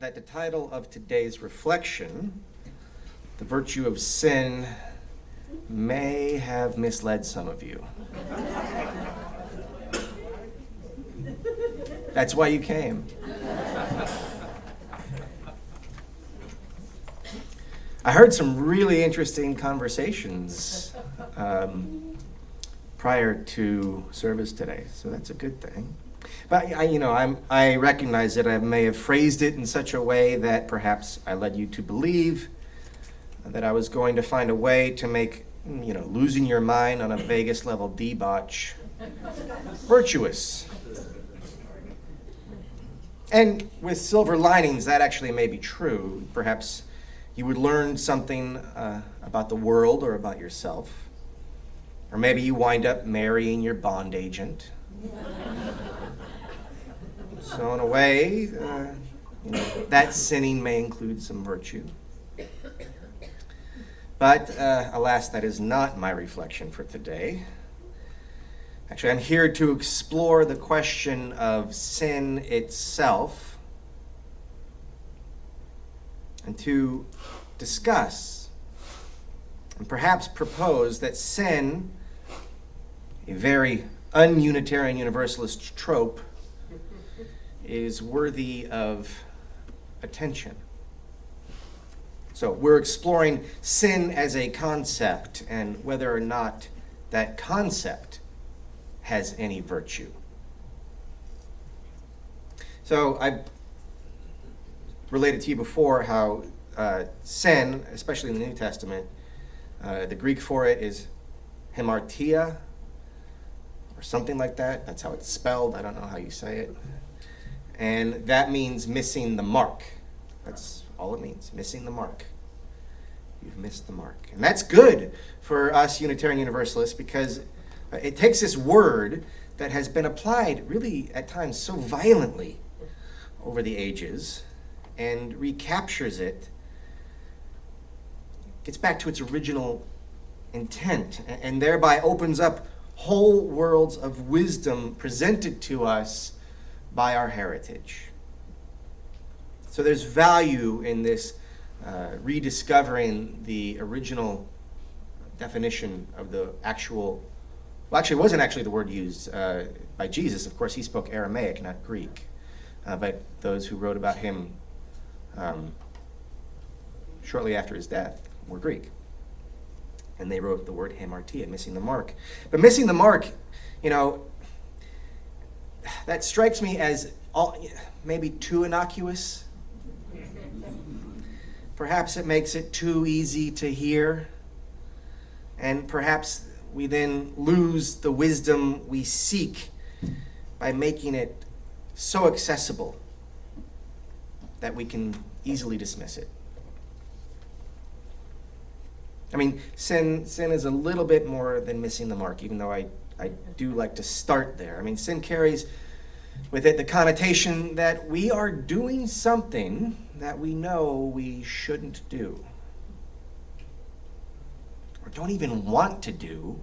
that the title of today's reflection, The Virtue of Sin, may have misled some of you. That's why you came. I heard some really interesting conversations prior to service today, so that's a good thing. But I recognize that I may have phrased it in such a way that perhaps I led you to believe that I was going to find a way to make, losing your mind on a Vegas level debauch virtuous. And with silver linings, that actually may be true. Perhaps you would learn something about the world or about yourself. Or maybe you wind up marrying your bond agent. So in a way, that sinning may include some virtue. But alas, that is not my reflection for today. Actually, I'm here to explore the question of sin itself and to discuss and perhaps propose that sin, a very un-Unitarian Universalist trope, is worthy of attention. So we're exploring sin as a concept and whether or not that concept has any virtue. So I've related to you before how sin, especially in the New Testament, the Greek for it is hamartia, or something like that. That's how it's spelled. I don't know how you say it. And that means missing the mark. That's all it means, missing the mark. You've missed the mark. And that's good for us Unitarian Universalists because it takes this word that has been applied really at times so violently over the ages and recaptures it, gets back to its original intent, and thereby opens up whole worlds of wisdom presented to us by our heritage. So there's value in this rediscovering the original definition of the actual, well, actually it wasn't actually the word used by Jesus. Of course, he spoke Aramaic, not Greek. But those who wrote about him shortly after his death were Greek. And they wrote the word hamartia, missing the mark. But missing the mark, that strikes me as maybe too innocuous. Perhaps it makes it too easy to hear. And perhaps we then lose the wisdom we seek by making it so accessible that we can easily dismiss it. I mean, sin is a little bit more than missing the mark, even though I do like to start there. I mean, sin carries with it the connotation that we are doing something that we know we shouldn't do, or don't even want to do,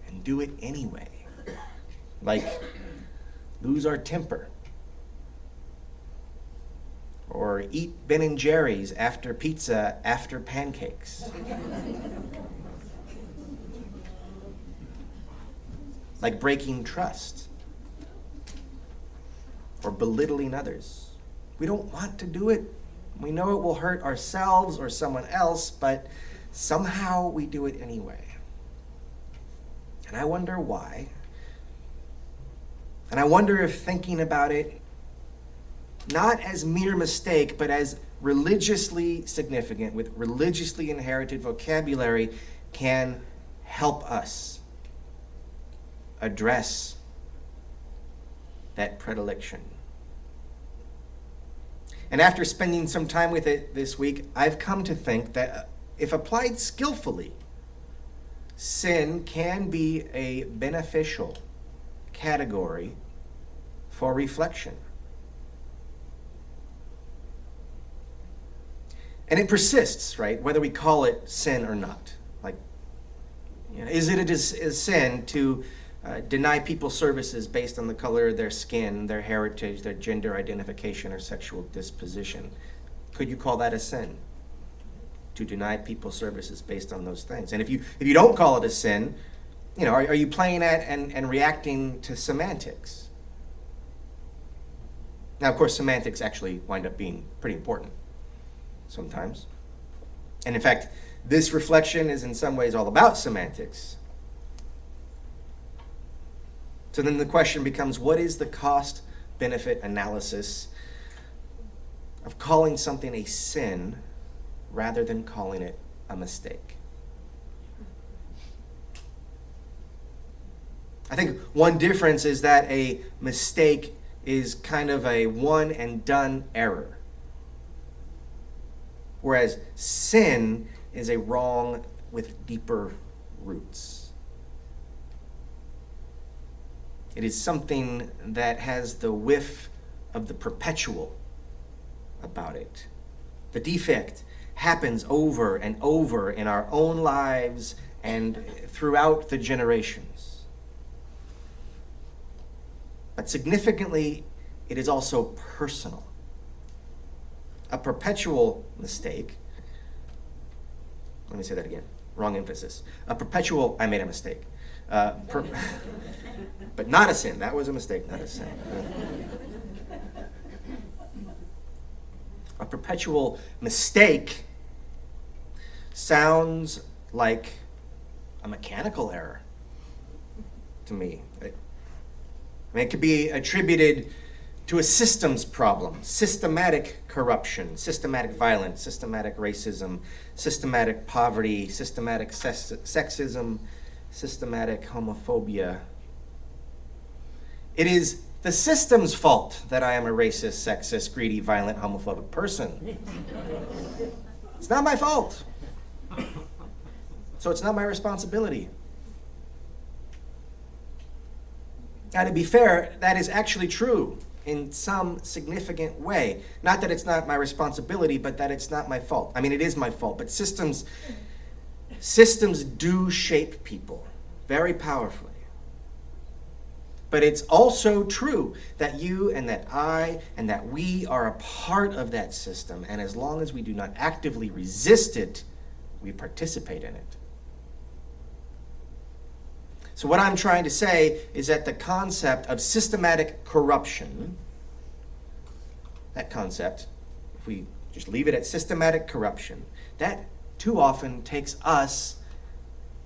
and do it anyway. Like lose our temper, or eat Ben & Jerry's after pizza after pancakes. Like breaking trust, or belittling others. We don't want to do it. We know it will hurt ourselves or someone else, but somehow we do it anyway. And I wonder why. And I wonder if thinking about it, not as mere mistake, but as religiously significant, with religiously inherited vocabulary, can help us address that predilection. And after spending some time with it this week, I've come to think that if applied skillfully, sin can be a beneficial category for reflection. And it persists, right? Whether we call it sin or not. Like, is it a sin to deny people services based on the color of their skin, their heritage, their gender identification, or sexual disposition. Could you call that a sin? To deny people services based on those things. And if you don't call it a sin, are you playing at and reacting to semantics? Now, of course, semantics actually wind up being pretty important sometimes. And in fact, this reflection is in some ways all about semantics. So then the question becomes, what is the cost-benefit analysis of calling something a sin rather than calling it a mistake? I think one difference is that a mistake is kind of a one and done error, whereas sin is a wrong with deeper roots. It is something that has the whiff of the perpetual about it. The defect happens over and over in our own lives and throughout the generations. But significantly, it is also personal. A perpetual mistake, let me say that again, wrong emphasis. I made a mistake. But not a sin. That was a mistake, not a sin. A perpetual mistake sounds like a mechanical error to me. It could be attributed to a systems problem, systematic corruption, systematic violence, systematic racism, systematic poverty, systematic sexism, systematic homophobia. It is the system's fault that I am a racist, sexist, greedy, violent, homophobic person. It's not my fault. So it's not my responsibility. Now, to be fair, that is actually true in some significant way. Not that it's not my responsibility, but that it's not my fault. I mean, it is my fault, but systems do shape people very powerfully. But it's also true that you and that I and that we are a part of that system, and as long as we do not actively resist it, we participate in it. So what I'm trying to say is that the concept of systematic corruption, that concept, if we just leave it at systematic corruption, that too often takes us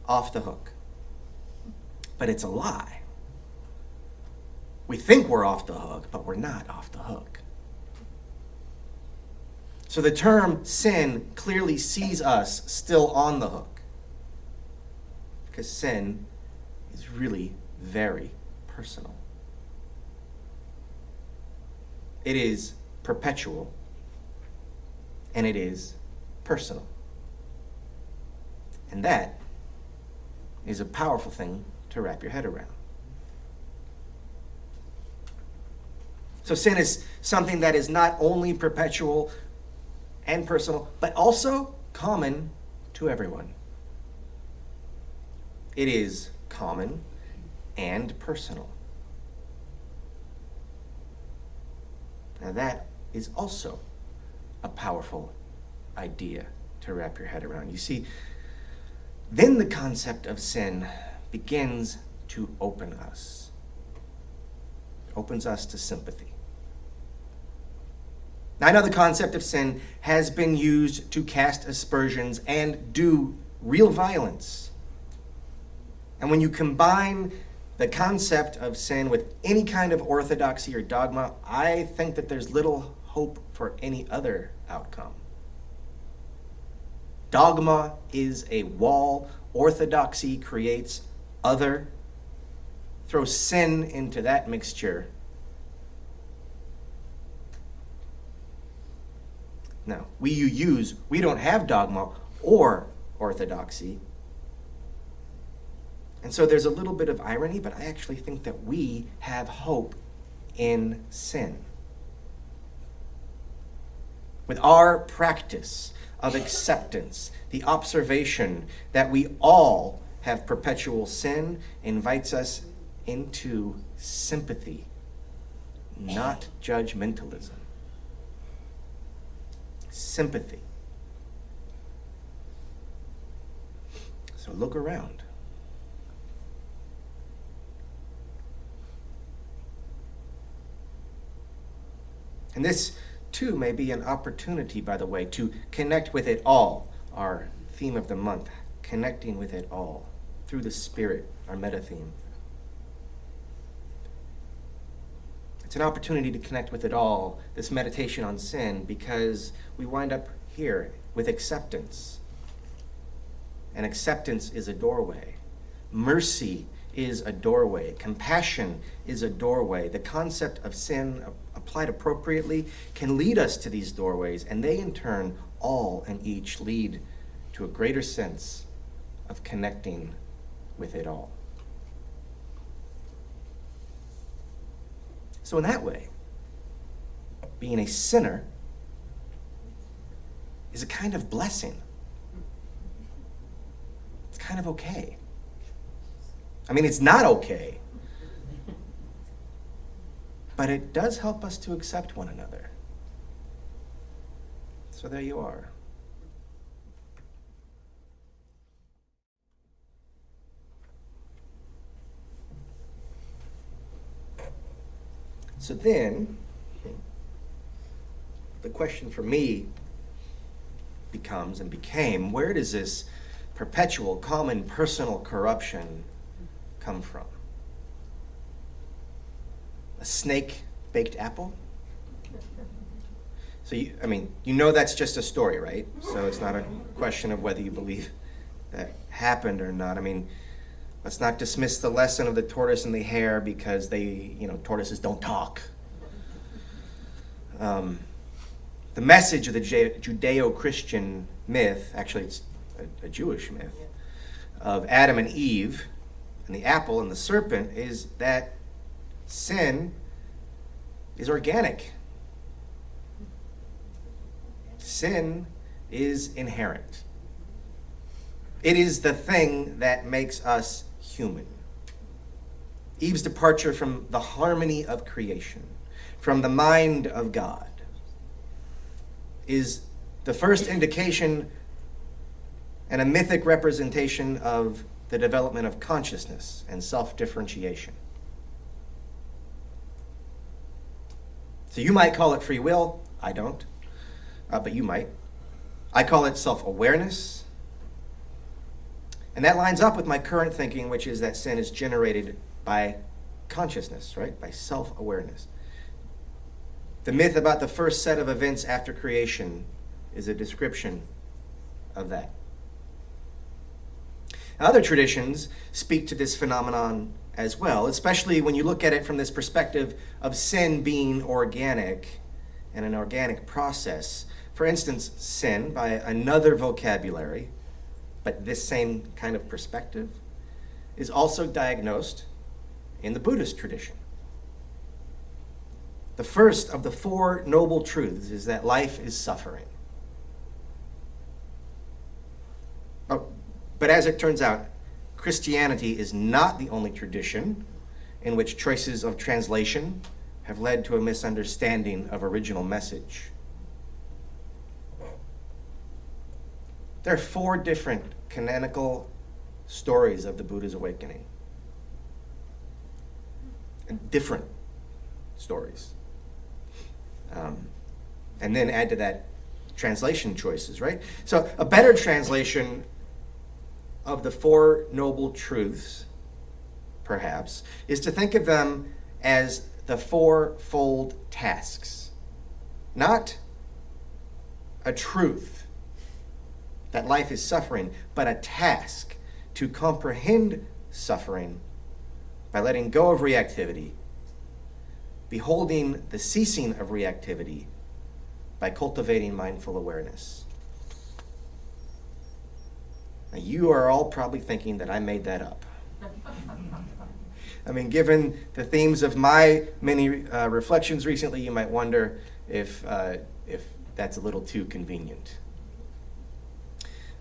off the hook. But it's a lie. We think we're off the hook, but we're not off the hook. So the term sin clearly sees us still on the hook, because sin is really very personal. It is perpetual, and it is personal. And that is a powerful thing to wrap your head around. So sin is something that is not only perpetual and personal, but also common to everyone. It is common and personal. Now that is also a powerful idea to wrap your head around. You see, then the concept of sin begins to open us. Opens us to sympathy. Now, I know the concept of sin has been used to cast aspersions and do real violence. And when you combine the concept of sin with any kind of orthodoxy or dogma, I think that there's little hope for any other outcome. Dogma is a wall. Orthodoxy creates other. Throw sin into that mixture. Now, we don't have dogma or orthodoxy. And so there's a little bit of irony, but I actually think that we have hope in sin. With our practice of acceptance, the observation that we all have perpetual sin invites us into sympathy, not judgmentalism. Sympathy. So look around. And this, too, may be an opportunity, by the way, to connect with it all, our theme of the month, connecting with it all, through the Spirit, our meta theme. It's an opportunity to connect with it all, this meditation on sin, because we wind up here with acceptance. And acceptance is a doorway. Mercy is a doorway. Compassion is a doorway. The concept of sin applied appropriately can lead us to these doorways, and they in turn, all and each, lead to a greater sense of connecting with it all. So in that way, being a sinner is a kind of blessing. It's kind of okay. I mean, it's not okay, but it does help us to accept one another. So there you are. So then, the question for me becomes and became, where does this perpetual, common, personal corruption come from? A snake-baked apple? So, you know that's just a story, right? So it's not a question of whether you believe that happened or not. Let's not dismiss the lesson of the tortoise and the hare because tortoises don't talk. The message of the Judeo-Christian myth, actually it's a Jewish myth, of Adam and Eve and the apple and the serpent is that sin is organic. Sin is inherent. It is the thing that makes us human. Eve's departure from the harmony of creation, from the mind of God, is the first indication and a mythic representation of the development of consciousness and self-differentiation. So you might call it free will. I don't, but you might. I call it self-awareness. And that lines up with my current thinking, which is that sin is generated by consciousness, right? By self-awareness. The myth about the first set of events after creation is a description of that. Now, other traditions speak to this phenomenon as well, especially when you look at it from this perspective of sin being organic and an organic process. For instance, sin, by another vocabulary, but this same kind of perspective, is also diagnosed in the Buddhist tradition. The first of the Four Noble Truths is that life is suffering. But as it turns out, Christianity is not the only tradition in which choices of translation have led to a misunderstanding of original message. There are 4 different canonical stories of the Buddha's awakening. And different stories. And then add to that translation choices, right? So a better translation of the Four Noble Truths, perhaps, is to think of them as the fourfold tasks. Not a truth that life is suffering, but a task to comprehend suffering by letting go of reactivity, beholding the ceasing of reactivity by cultivating mindful awareness. Now, you are all probably thinking that I made that up. Given the themes of my many reflections recently, you might wonder if that's a little too convenient.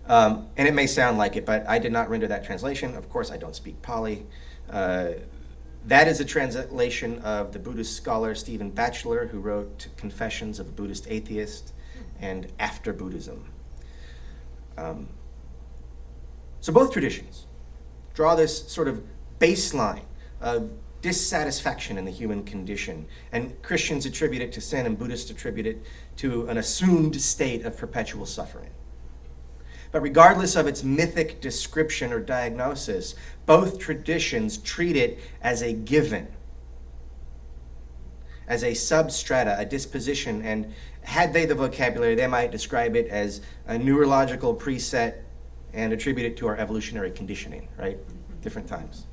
And it may sound like it, but I did not render that translation. Of course, I don't speak Pali. That is a translation of the Buddhist scholar Stephen Batchelor, who wrote Confessions of a Buddhist Atheist and After Buddhism. So both traditions draw this sort of baseline of dissatisfaction in the human condition, and Christians attribute it to sin and Buddhists attribute it to an assumed state of perpetual suffering. But regardless of its mythic description or diagnosis, both traditions treat it as a given, as a substrata, a disposition, and had they the vocabulary, they might describe it as a neurological preset and attribute it to our evolutionary conditioning, right? Different times.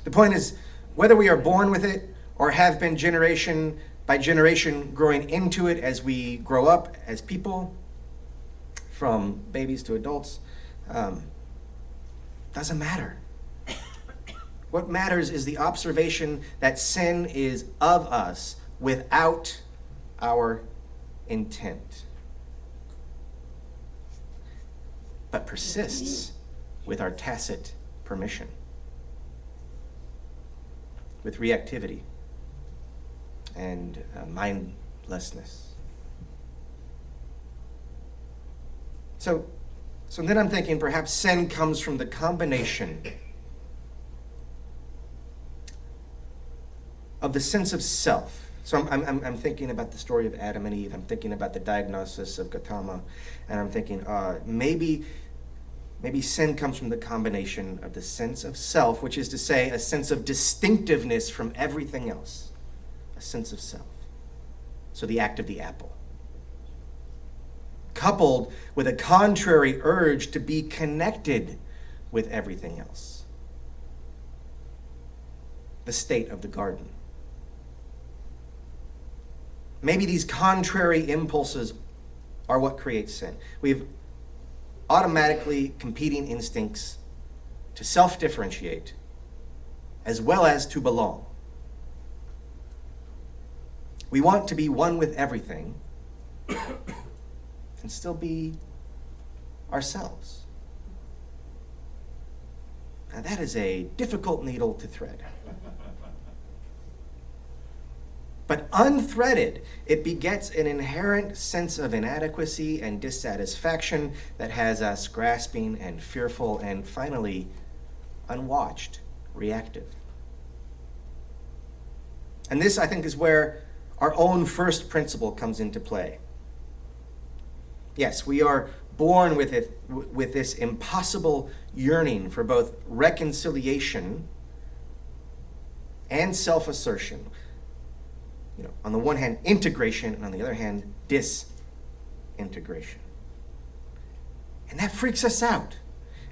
The point is, whether we are born with it or have been generation by generation growing into it as we grow up as people, from babies to adults, doesn't matter. What matters is the observation that sin is of us without our intent, but persists with our tacit permission, with reactivity and mindlessness. So then I'm thinking perhaps sin comes from the combination of the sense of self. So I'm thinking about the story of Adam and Eve. I'm thinking about the diagnosis of Gautama, and I'm thinking maybe sin comes from the combination of the sense of self, which is to say a sense of distinctiveness from everything else, a sense of self. So the act of the apple, coupled with a contrary urge to be connected with everything else. The state of the garden. Maybe these contrary impulses are what creates sin. We have automatically competing instincts to self-differentiate as well as to belong. We want to be one with everything and still be ourselves. Now that is a difficult needle to thread. But unthreaded, it begets an inherent sense of inadequacy and dissatisfaction that has us grasping and fearful and finally unwatched, reactive. And this, I think, is where our own first principle comes into play. Yes, we are born with this impossible yearning for both reconciliation and self-assertion. On the one hand, integration, and on the other hand, disintegration. And that freaks us out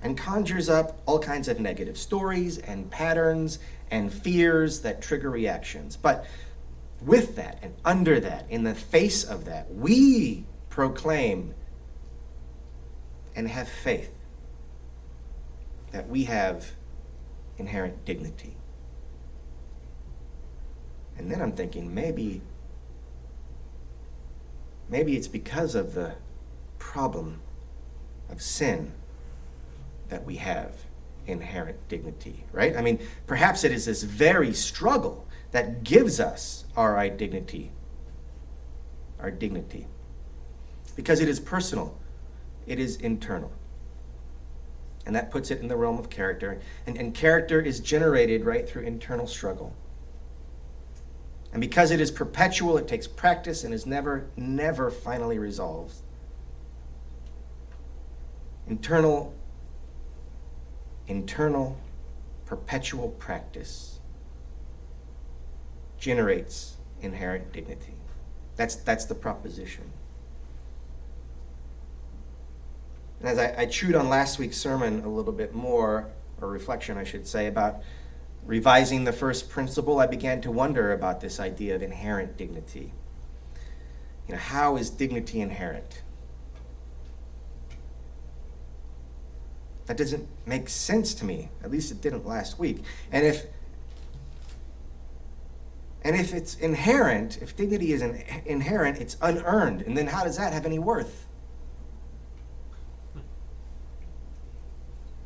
and conjures up all kinds of negative stories and patterns and fears that trigger reactions. But with that and under that, in the face of that, we proclaim and have faith that we have inherent dignity. And then I'm thinking maybe it's because of the problem of sin that we have inherent dignity, right? I mean, perhaps it is this very struggle that gives us our dignity, because it is personal, it is internal. And that puts it in the realm of character. And character is generated right through internal struggle. And because it is perpetual, it takes practice and is never finally resolved. Internal, perpetual practice generates inherent dignity. That's the proposition. And as I chewed on last week's sermon a little bit more, or reflection I should say, about revising the first principle, I began to wonder about this idea of inherent dignity. How is dignity inherent? That doesn't make sense to me. At least it didn't last week. And if it's inherent, if dignity is inherent, it's unearned. And then how does that have any worth?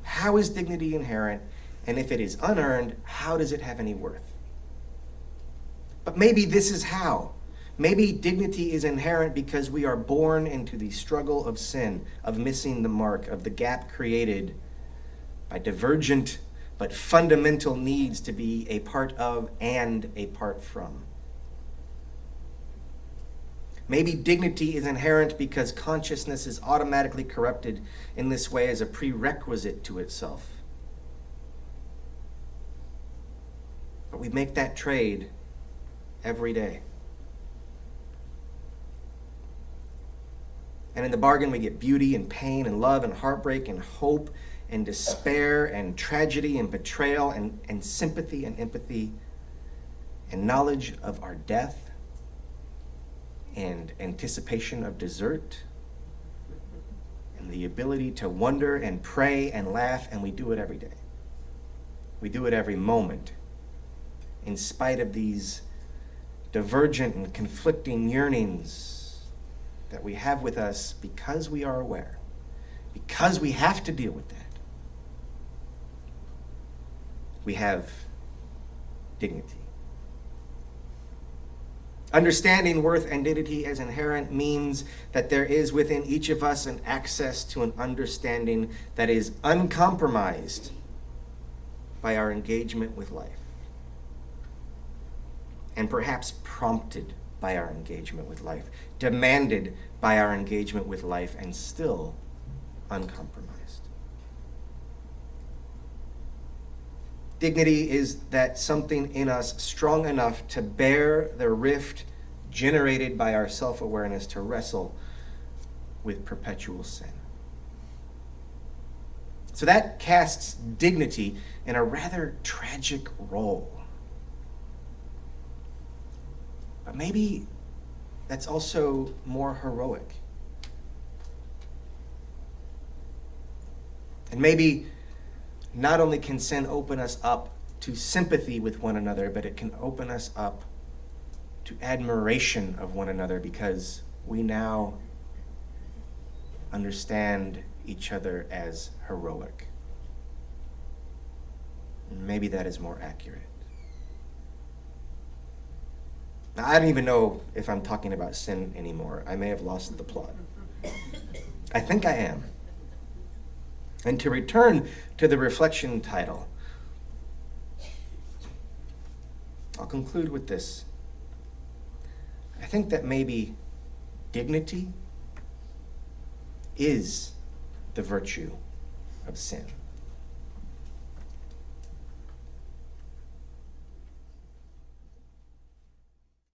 How is dignity inherent And if it is unearned, how does it have any worth? But maybe this is how. Maybe dignity is inherent because we are born into the struggle of sin, of missing the mark, of the gap created by divergent but fundamental needs to be a part of and a part from. Maybe dignity is inherent because consciousness is automatically corrupted in this way as a prerequisite to itself. But we make that trade every day. And in the bargain, we get beauty and pain and love and heartbreak and hope and despair and tragedy and betrayal and sympathy and empathy and knowledge of our death and anticipation of dessert and the ability to wonder and pray and laugh, and we do it every day. We do it every moment, in spite of these divergent and conflicting yearnings that we have with us, because we are aware, because we have to deal with that. We have dignity. Understanding worth and dignity as inherent means that there is within each of us an access to an understanding that is uncompromised by our engagement with life, and perhaps prompted by our engagement with life, demanded by our engagement with life, and still uncompromised. Dignity is that something in us strong enough to bear the rift generated by our self-awareness to wrestle with perpetual sin. So that casts dignity in a rather tragic role. But maybe that's also more heroic. And maybe not only can sin open us up to sympathy with one another, but it can open us up to admiration of one another, because we now understand each other as heroic. Maybe that is more accurate. Now, I don't even know if I'm talking about sin anymore. I may have lost the plot. I think I am. And to return to the reflection title, I'll conclude with this. I think that maybe dignity is the virtue of sin.